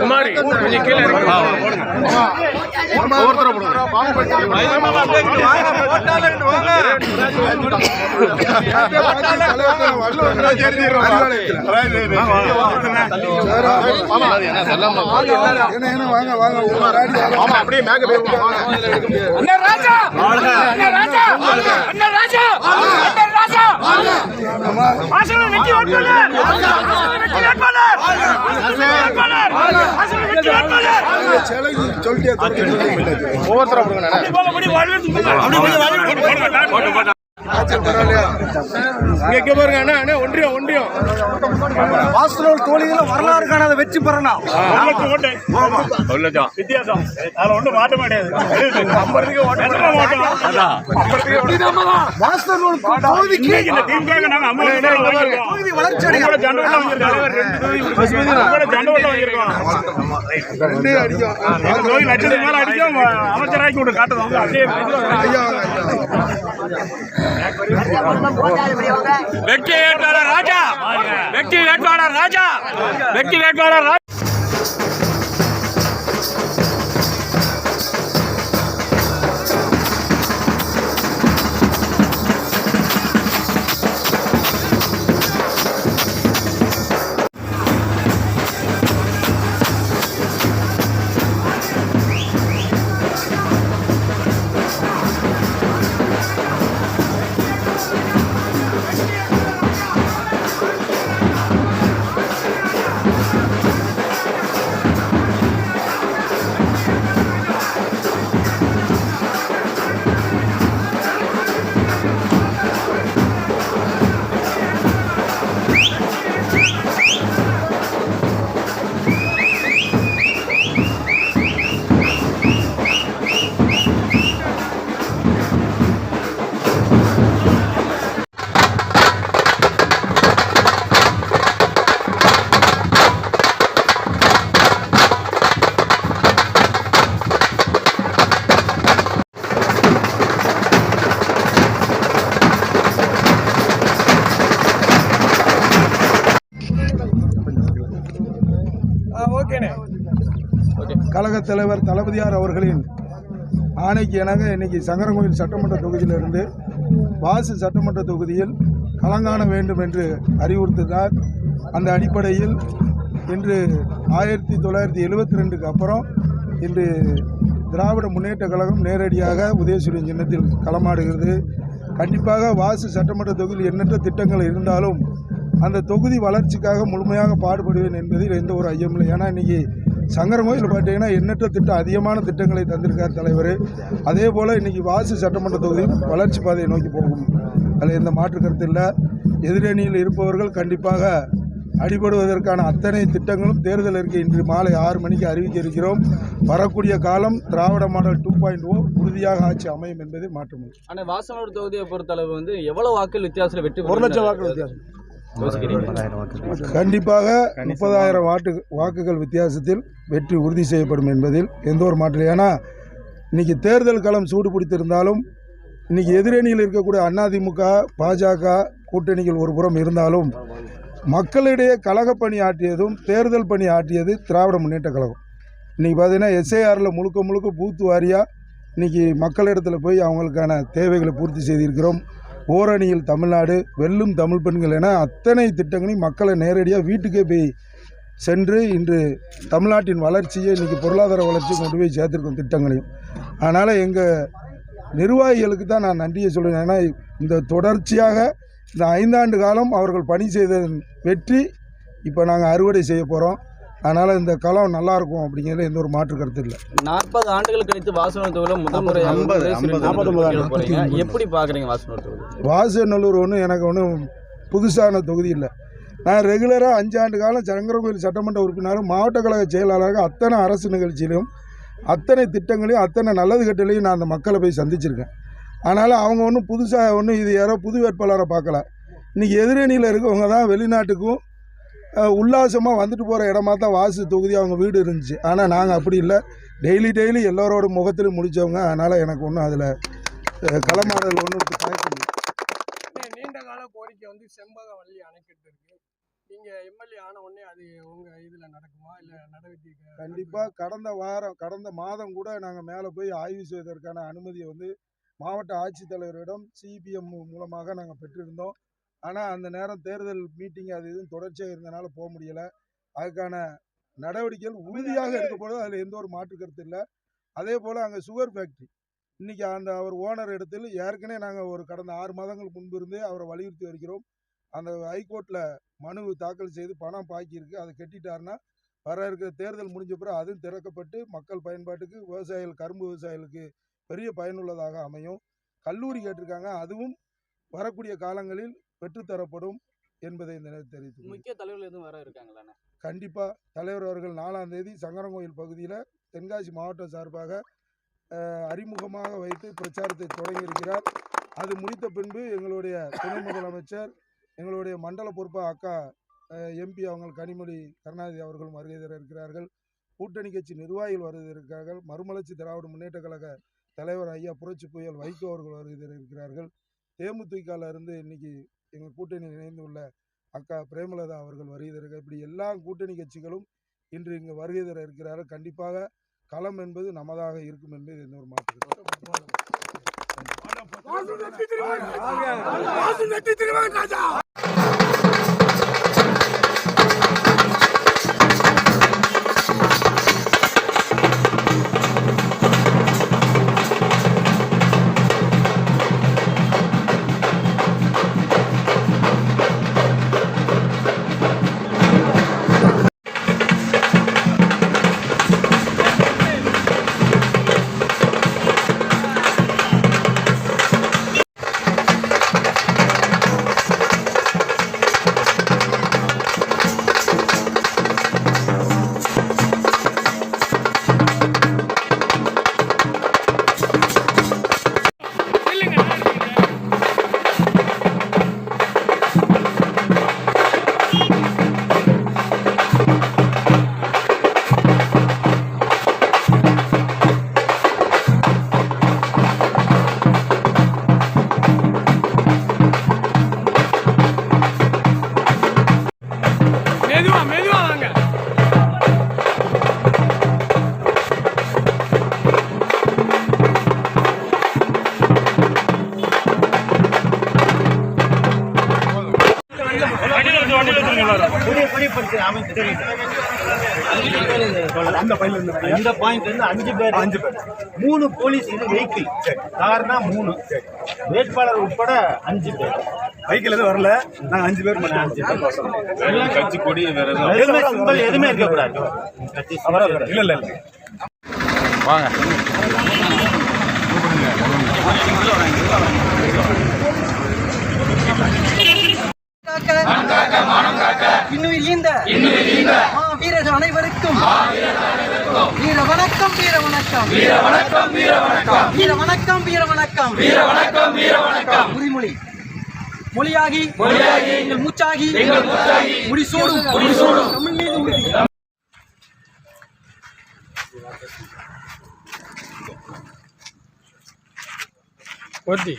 குமாரி கொஞ்சம் கீழே ஒன்றியம் வரலாறு காணாத வெற்றி பெறணும் வித்தியாசம் ஒண்ணு மாற்ற முடியாது. அமைச்சராக்கி விட்டு காட்டுறோம். வெற்றி வேட்பாளர் ராஜா, வெற்றி வேட்பாளர் ராஜா, வெற்றி வேட்பாளர் ராஜா. கழக தலைவர் தளபதியார் அவர்களின் ஆணைக்கு இணங்க இன்னைக்கு சங்கரன்கோவில் சட்டமன்ற தொகுதியிலிருந்து வாசு சட்டமன்ற தொகுதியில் களங்காண வேண்டும் என்று அறிவுறுத்தினார். அந்த அடிப்படையில் இன்று 1972க்கு அப்புறம் இன்று திராவிட முன்னேற்ற கழகம் நேரடியாக உதயசூரியன் சின்னத்தில் களமாடுகிறது. கண்டிப்பாக வாசு சட்டமன்ற தொகுதியில் எண்ணற்ற திட்டங்கள் இருந்தாலும் அந்த தொகுதி வளர்ச்சிக்காக முழுமையாக பாடுபடுவேன் என்பதில் எந்த ஒரு ஐயமும் இல்லை. ஏன்னா இன்றைக்கி சங்கரன்கோயில் பார்த்தீங்கன்னா எண்ணற்ற திட்டம், அதிகமான திட்டங்களை தந்திருக்கார் தலைவர். அதே போல் இன்றைக்கி வாசு சட்டமன்ற தொகுதியும் வளர்ச்சி பாதையை நோக்கி போகும், அதில் எந்த மாற்று கருத்து இல்லை. எதிரணியில் இருப்பவர்கள் கண்டிப்பாக அடிபடுவதற்கான அத்தனை திட்டங்களும் தேர்தல் அறிக்கை இன்று மாலை 6 மணிக்கு அறிவிக்க இருக்கிறோம். வரக்கூடிய காலம் திராவிட மாடல் 2.0 உறுதியாக ஆட்சி அமையும் என்பதை மாற்றம். ஆனால் வாசனூர் தொகுதியை பொறுத்தளவு வந்து எவ்வளவு வாக்குகள் வித்தியாசத்தில் வெற்றி 1 லட்சம் வாக்குகள் வித்தியாசம், கண்டிப்பாக 30,000 வாக்குகள் வித்தியாசத்தில் வெற்றி உறுதி செய்யப்படும் என்பதில் எந்த ஒரு மாற்றம். ஏன்னா இன்னைக்கு தேர்தல் களம் சூடு பிடித்திருந்தாலும் இன்னைக்கு எதிரணியில் இருக்கக்கூடிய அதிமுக பாஜக கூட்டணிகள் ஒரு புறம் இருந்தாலும் மக்களிடையே கழக பணி ஆற்றியதும் தேர்தல் பணி ஆற்றியது திராவிட முன்னேற்ற கழகம். இன்றைக்கி பார்த்தீங்கன்னா எஸ்ஐஆரில் முழுக்க பூத்து வாரியாக இன்றைக்கி மக்களிடத்தில் போய் அவங்களுக்கான தேவைகளை பூர்த்தி செய்திருக்கிறோம். ஓரணியில் தமிழ்நாடு, வெல்லும் தமிழ் பெண்கள் என அத்தனை திட்டங்களையும் மக்களை நேரடியாக வீட்டுக்கே போய் சென்று இன்று தமிழ்நாட்டின் வளர்ச்சியை இன்றைக்கி பொருளாதார வளர்ச்சியை கொண்டு போய் சேர்த்துருக்கோம் திட்டங்களையும். அதனால் எங்கள் நிர்வாகிகளுக்கு தான் நான் நன்றியை சொல்லுவேன். ஏன்னா இந்த தொடர்ச்சியாக இந்த 5 ஆண்டு காலம் அவர்கள் பணி செய்ததன் வெற்றி இப்போ நாங்கள் அறுவடை செய்ய போகிறோம். அதனால் இந்த களம் நல்லாயிருக்கும் அப்படிங்கிறதுல எந்த ஒரு மாற்று கருத்து இல்லை. 40 ஆண்டுகள் கழித்து வாசனூர் தொகுதியில் முதல் முறை 49 எப்படி பார்க்குறீங்க? வாசநல்லூர் ஒன்றும் எனக்கு ஒன்றும் புதுசான தொகுதி இல்லை. நான் ரெகுலராக 5 ஆண்டு காலம் சங்கரன்கோவில் சட்டமன்ற உறுப்பினரும் மாவட்ட கழக செயலாளராக அத்தனை அரசு நிகழ்ச்சியிலும் அத்தனை திட்டங்களையும் அத்தனை நல்லது கட்டளையும் நான் அந்த மக்களை போய் சந்திச்சிருக்கேன். அதனால் அவங்க ஒன்றும் புதுசாக ஒன்றும் இது யாரோ புது வேட்பாளரை பார்க்கல. இன்றைக்கி எதிரணியில் இருக்கவங்க தான் வெளிநாட்டுக்கும் உல்லாசமாக வந்துட்டு போகிற இடமா தான் வாசு தொகுதி அவங்க வீடு இருந்துச்சு. ஆனால் நாங்கள் அப்படி இல்லை, டெய்லி எல்லோரோட முகத்திலும் முடித்தவங்க. அதனால் எனக்கு ஒன்றும் அதில் களமாடல் ஒன்றும் தயக்கம் இல்லை. நீண்ட கால கோரிக்கை கோரிக்கை வந்து செம்பகவல்லி அணைக்கட்டு இருக்கு. நீங்க எம்எல்ஏ ஆன உடனே அது உங்க இதுல நடக்குமா இல்ல நடவடிக்கை? கண்டிப்பா கடந்த மாதம் கூட நாங்க மேல போய் ஆய்வு செய்வதற்கான அனுமதியை வந்து மாவட்ட ஆட்சித்தலைவரிடம் சிபிஎம் மூலமாக நாங்க பெற்றிருந்தோம். ஆனா அந்த நேரம் தேர்தல் மீட்டிங் அது இதுவும் தொடர்ச்சியாக இருந்தனால போக முடியல. அதுக்கான நடவடிக்கைகள் உறுதியாக எடுக்கப்படும், அதுல எந்த ஒரு மாற்று கருத்து இல்லை. அதே போல அங்க சுகர் ஃபேக்டரி இன்னைக்கு அந்த அவர் ஓனர் இடத்தில் ஏற்கனவே நாங்கள் ஒரு கடந்த 6 மாதங்கள் முன்பு இருந்தே அவரை வலியுறுத்தி வருகிறோம். அந்த ஹைகோர்ட்டில் மனு தாக்கல் செய்து பணம் பாக்கி இருக்கு, அதை கட்டிட்டாருன்னா வர இருக்கிற தேர்தல் முடிஞ்ச பிறகு அதுவும் திறக்கப்பட்டு மக்கள் பயன்பாட்டுக்கு விவசாயிகள் கரும்பு விவசாயிகளுக்கு பெரிய பயனுள்ளதாக அமையும். கல்லூரி கேட்டிருக்காங்க, அதுவும் வரக்கூடிய காலங்களில் பெற்றுத்தரப்படும் என்பதை இந்த நேரத்தில் தெரிவித்து முக்கிய தலைவர்கள் எதுவும் வர இருக்காங்களா? கண்டிப்பாக தலைவர் அவர்கள் 4ஆம் தேதி சங்கரங்கோயில் பகுதியில் தென்காசி மாவட்டம் சார்பாக அறிமுகமாக வைத்து பிரச்சாரத்தை தொடங்கியிருக்கிறார். அது முடித்த பின்பு எங்களுடைய துணை முதலமைச்சர், எங்களுடைய மண்டல பொறுப்பாக அக்கா எம்பி அவங்க கனிமொழி கருணாநிதி அவர்களும் வருகை தர இருக்கிறார்கள். கூட்டணி கட்சி நிர்வாகிகள் வருகை இருக்கிறார்கள். மறுமலர்ச்சி திராவிட முன்னேற்ற கழக தலைவர் ஐயா புரட்சி புயல் வைகோ அவர்கள் வருகை தர இருக்கிறார்கள். தேமுதிகவில் இருந்து இன்னைக்கு எங்கள் கூட்டணியில் இணைந்து உள்ள அக்கா பிரேமலதா அவர்கள் வருகை தர, இப்படி எல்லா கூட்டணி கட்சிகளும் இன்று இங்கு வருகை தர இருக்கிறார்கள். கண்டிப்பாக களம் என்பது நமதாக இருக்கும் என்பது எந்த ஒரு மாற்று. மெதுவா வாங்க. இந்த பாயிண்ட் வந்து 5 பேர் 3 போலீஸ் இது வெஹிக்கிள் கார்னா 3 வேட்பாளர் உட்பட 5 பேர் வெஹிக்கிள் எதுவும் வரல. நாங்கள் 5 பேர் மட்டும். கட்சி கொடி வேற எதுவுமே இருக்கக்கூடாது. இல்ல வாங்க. இன்னுயிர் ஈந்த வீரர்கள் அனைவருக்கும் வீர வணக்கம், வீர வணக்கம், வீர வணக்கம், வீர வணக்கம், வீர வணக்கம், வீர வணக்கம், வீர வணக்கம், வீர வணக்கம். உறுதிமொழி மொழியாகி எங்கள் மூச்சாகி முடிசூடும் தமிழ் மீது உறுதி. ஒத்தி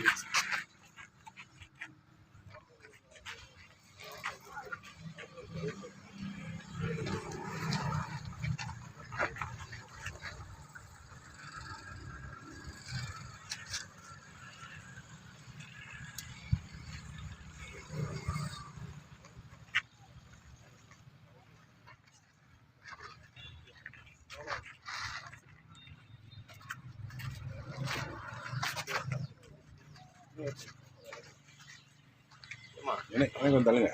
தள்ளுங்க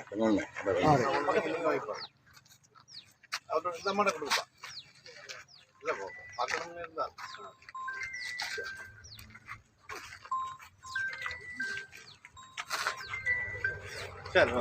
சரி.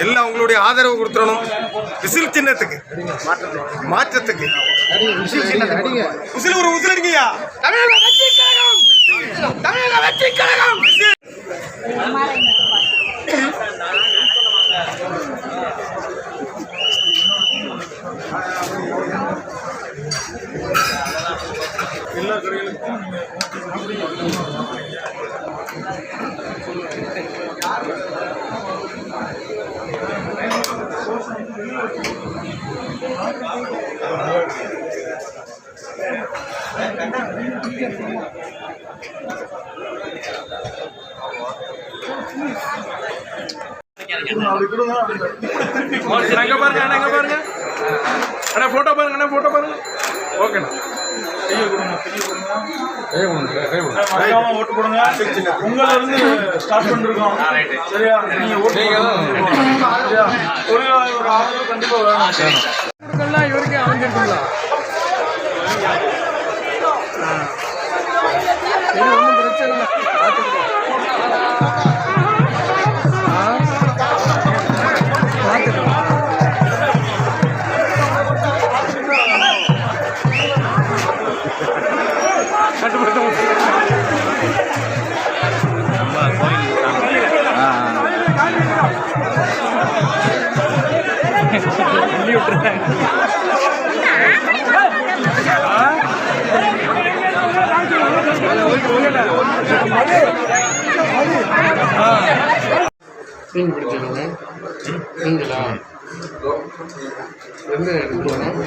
எல்லாம் உங்களுடைய ஆதரவு கொடுத்துடணும். விசில் சின்னத்துக்கு மாற்றத்துக்கு விசில் ஒரு விசில் அடிங்கய்யா. தமிழக வெற்றி கழகம், தமிழக வெற்றி கழகம். எல்லா கடைகளுக்கும் போட்டோ பாருங்க, போட்டோ பாருங்க. ஓகேண்ணா, ஓட்டு போடுங்க. உங்கள இருந்து ஸ்டார்ட் பண்ணிருக்கோம். சரியா? நீங்க ஓட்டு தொழிலாளர் ஆதரவு கண்டிப்பா வேணும். வாக்குகள்லாம் இவருக்கே அமைஞ்சிருக்குங்களா? சரி, ஒன்றும் பிரச்சனை இல்லை, பார்த்துக்கலாம். பார்த்துக்கலாம். மீன் பிடிச்சிருங்க நீங்களா எந்த எடுக்கணும்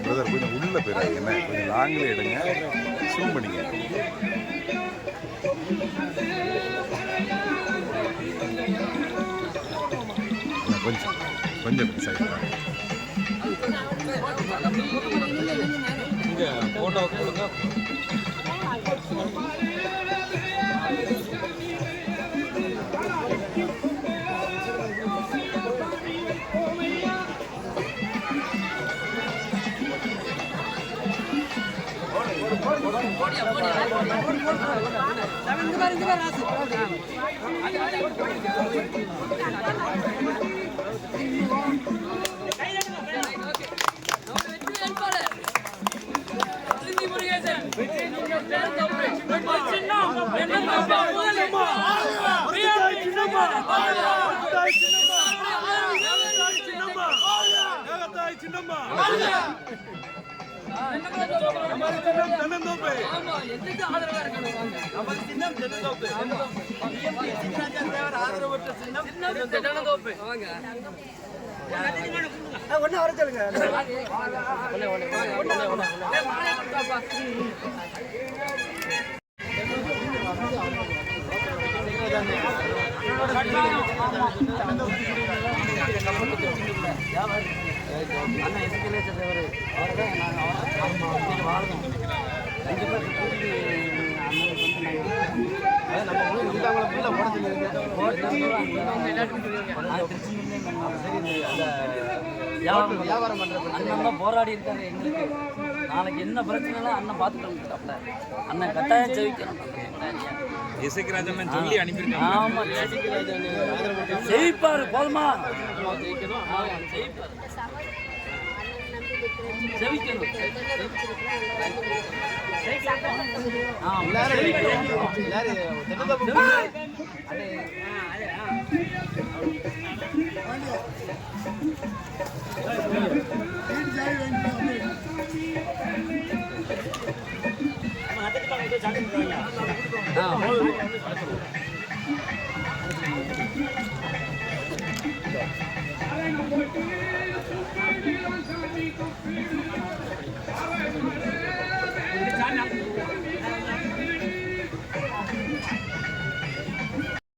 பிரதர் கொஞ்சம் உள்ள போயிடாது என்ன கொஞ்சம் லாங்கில் எடுங்க ஜூம் பண்ணிங்க கொஞ்சம் கொஞ்சம் சைடு போட்டோ கொடுங்க. ஒண்ணு வர சொல்லுங்க. வியாபாரம் பண்ற அண்ணன் போராடி இருக்காரு. எங்களுக்கு நாளைக்கு என்ன பிரச்சனை அண்ணன் பார்த்துட்டு அண்ணன் கட்டாயம் ஜெயிக்கணும். சொல்லி அனுப்பியிருக்காங்க. ஆமா, ஜெயிப்பாரு போதுமா, ஜெயிக்கணும்.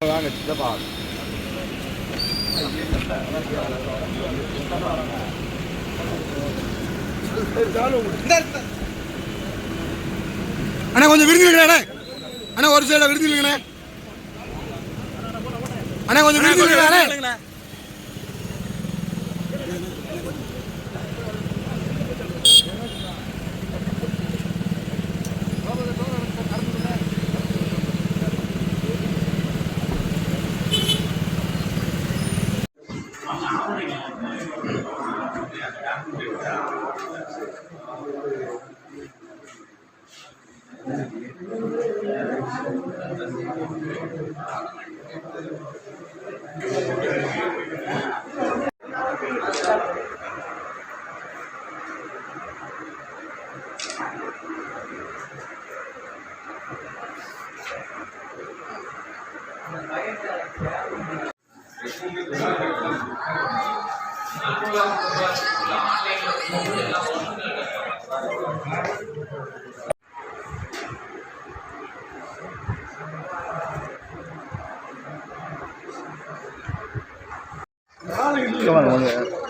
வாங்க சித்தப்பா அண்ணா கொஞ்சம் விருந்துங்களே அண்ணா, ஒரு சைட விருந்துங்களே அண்ணா, கொஞ்சம் விருந்துங்களே.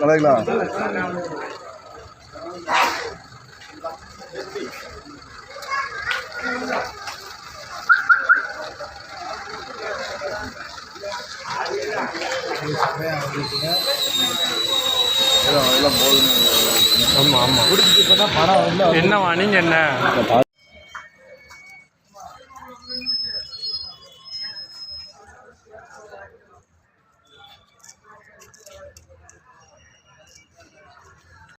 நல்லா ஆமா ஆமா என்னவா நீங்க என்ன